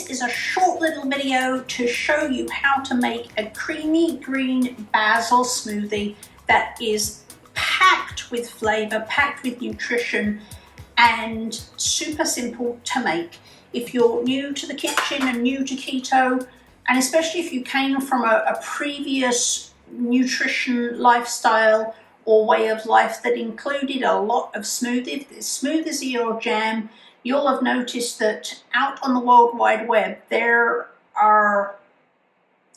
this is a short little video to show you how to make a creamy green basil smoothie that is packed with flavor, packed with nutrition, and super simple to make. If you're new to the kitchen and new to keto, and especially if you came from a previous nutrition lifestyle or way of life that included a lot of smoothies, smoothies are your jam, you'll have noticed that out on the World Wide Web there are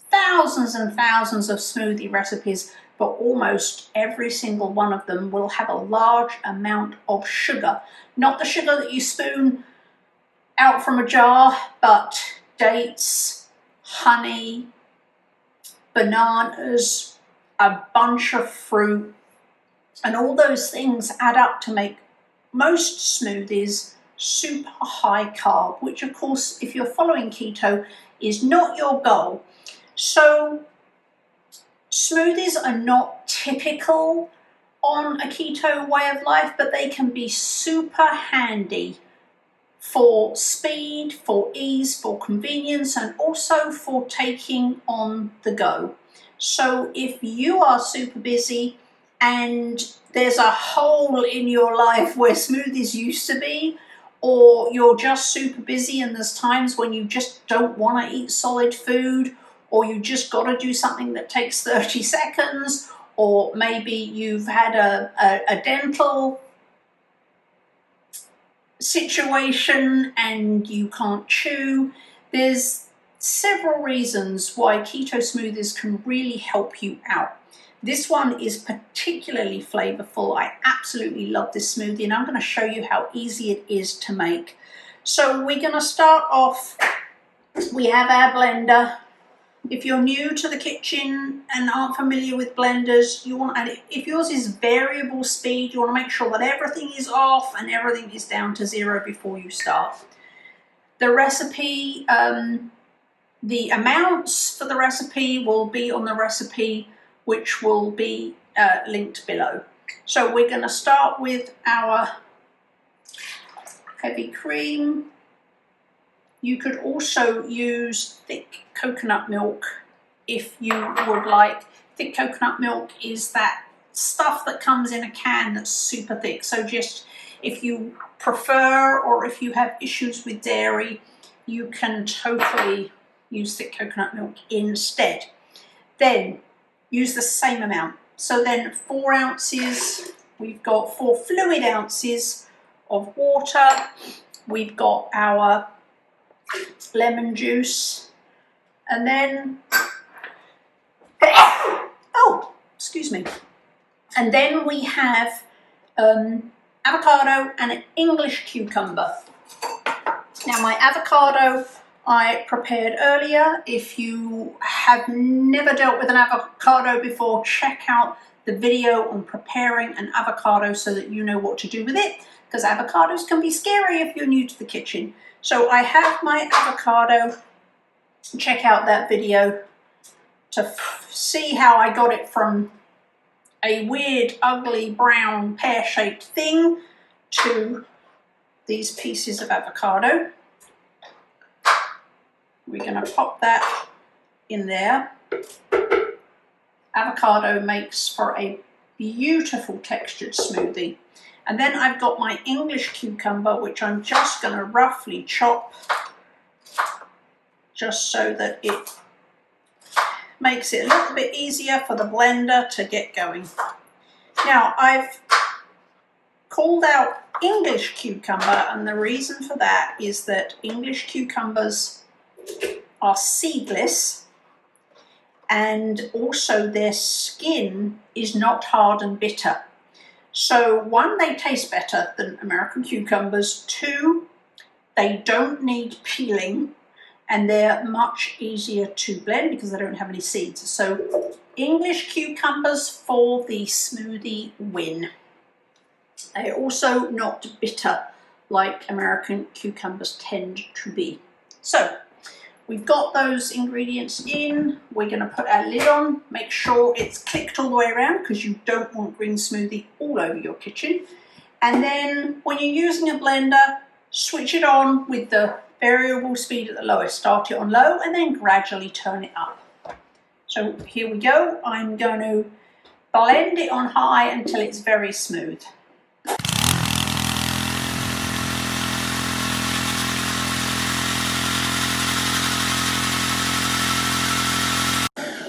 thousands and thousands of smoothie recipes, but almost every single one of them will have a large amount of sugar. Not the sugar that you spoon out from a jar, but dates, honey, bananas, a bunch of fruit, and all those things add up to make most smoothies super high carb, which of course, if you're following keto, is not your goal. So smoothies are not typical on a keto way of life, but they can be super handy for speed, for ease, for convenience, and also for taking on the go. So if you are super busy and there's a hole in your life where smoothies used to be, or you're just super busy and there's times when you just don't want to eat solid food, or you just got to do something that takes 30 seconds, or maybe you've had a dental situation and you can't chew. There's several reasons why keto smoothies can really help you out. This one is particularly flavorful. I absolutely love this smoothie, and I'm going to show you how easy it is to make. So we're going to start off, we have our blender. If you're new to the kitchen and aren't familiar with blenders, and if yours is variable speed, you want to make sure that everything is off and everything is down to 0 before you start. The recipe, the amounts for the recipe will be on the recipe, which will be linked below. So we're going to start with our heavy cream. You could also use thick coconut milk if you would like. Thick coconut milk is that stuff that comes in a can that's super thick. So just if you prefer, or if you have issues with dairy, you can totally use thick coconut milk instead. Then use the same amount. So then 4 ounces, we've got 4 fluid ounces of water. We've got our lemon juice, and then oh, excuse me, and then we have avocado and an English cucumber. Now my avocado I prepared earlier. If you have never dealt with an avocado before, check out the video on preparing an avocado so that you know what to do with it, because avocados can be scary if you're new to the kitchen. So I have my avocado. Check out that video to see how I got it from a weird, ugly, brown, pear-shaped thing to these pieces of avocado. We're going to pop that in there. Avocado makes for a beautiful textured smoothie. And then I've got my English cucumber, which I'm just going to roughly chop, just so that it makes it a little bit easier for the blender to get going. Now I've called out English cucumber, and the reason for that is that English cucumbers are seedless, and also their skin is not hard and bitter. So 1, they taste better than American cucumbers. 2, they don't need peeling, and they're much easier to blend because they don't have any seeds. So English cucumbers for the smoothie win. They're also not bitter like American cucumbers tend to be. So we've got those ingredients in. We're going to put our lid on. Make sure it's clicked all the way around because you don't want green smoothie all over your kitchen. And then when you're using a blender, switch it on with the variable speed at the lowest. Start it on low and then gradually turn it up. So here we go. I'm going to blend it on high until it's very smooth.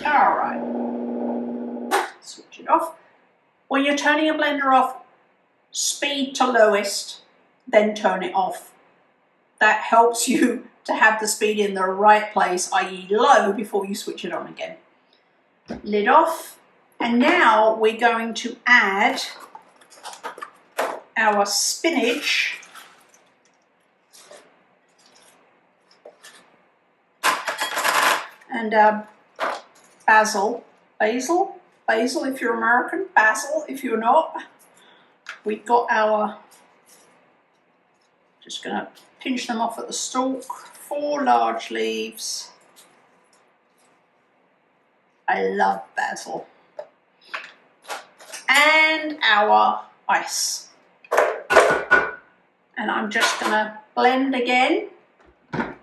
All right, switch it off. When you're turning a blender off, speed to lowest, then turn it off. That helps you to have the speed in the right place, i.e. low, before you switch it on again. Lid off, and now we're going to add our spinach and basil if you're American, basil if you're not. We've got our, just going to pinch them off at the stalk, 4 large leaves. I love basil. And our ice. And I'm just going to blend again,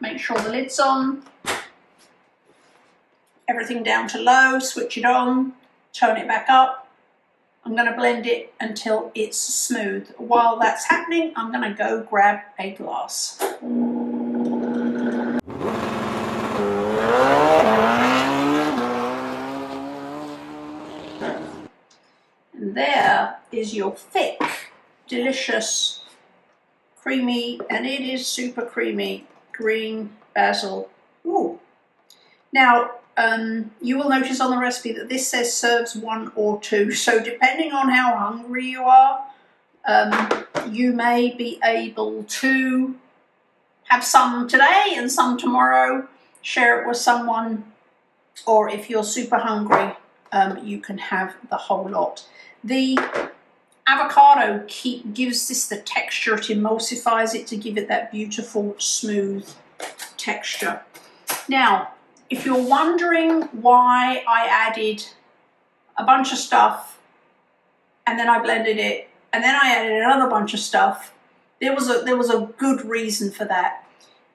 make sure the lid's on, everything down to low, switch it on, turn it back up. I'm going to blend it until it's smooth. While that's happening, I'm going to go grab a glass. And there is your thick, delicious, creamy, and it is super creamy, green basil. Ooh. Now, you will notice on the recipe that this says serves 1 or 2. So depending on how hungry you are, you may be able to have some today and some tomorrow, share it with someone, or if you're super hungry, you can have the whole lot. The avocado gives this the texture, it emulsifies it to give it that beautiful smooth texture. Now, if you're wondering why I added a bunch of stuff and then I blended it and then I added another bunch of stuff, there was a good reason for that.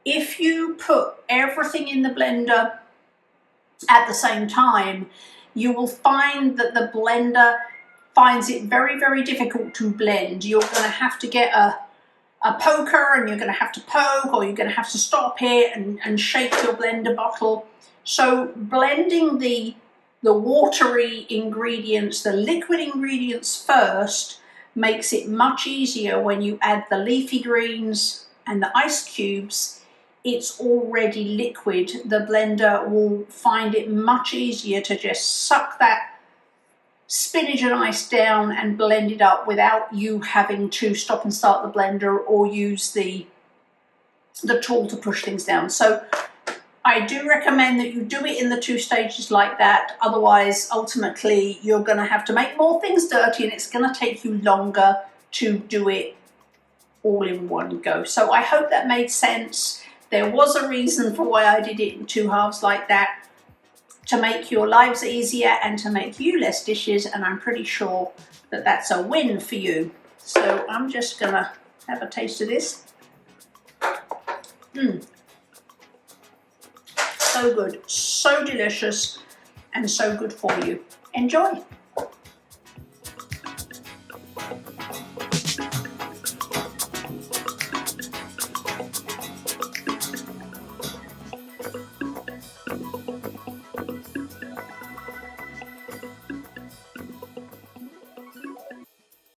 If you put everything in the blender at the same time, you will find that the blender finds it very, very difficult to blend. You're going to have to get a poker and you're going to have to poke, or you're going to have to stop it and shake your blender bottle. So blending the watery ingredients, the liquid ingredients first, makes it much easier when you add the leafy greens and the ice cubes. It's already liquid. The blender will find it much easier to just suck that spinach and ice down and blend it up without you having to stop and start the blender or use the tool to push things down. So I do recommend that you do it in the 2 stages like that. Otherwise, ultimately, you're going to have to make more things dirty and it's going to take you longer to do it all in one go. So I hope that made sense. There was a reason for why I did it in 2 halves like that, to make your lives easier and to make you less dishes, and I'm pretty sure that that's a win for you. So I'm just going to have a taste of this. So good, so delicious, and so good for you. Enjoy.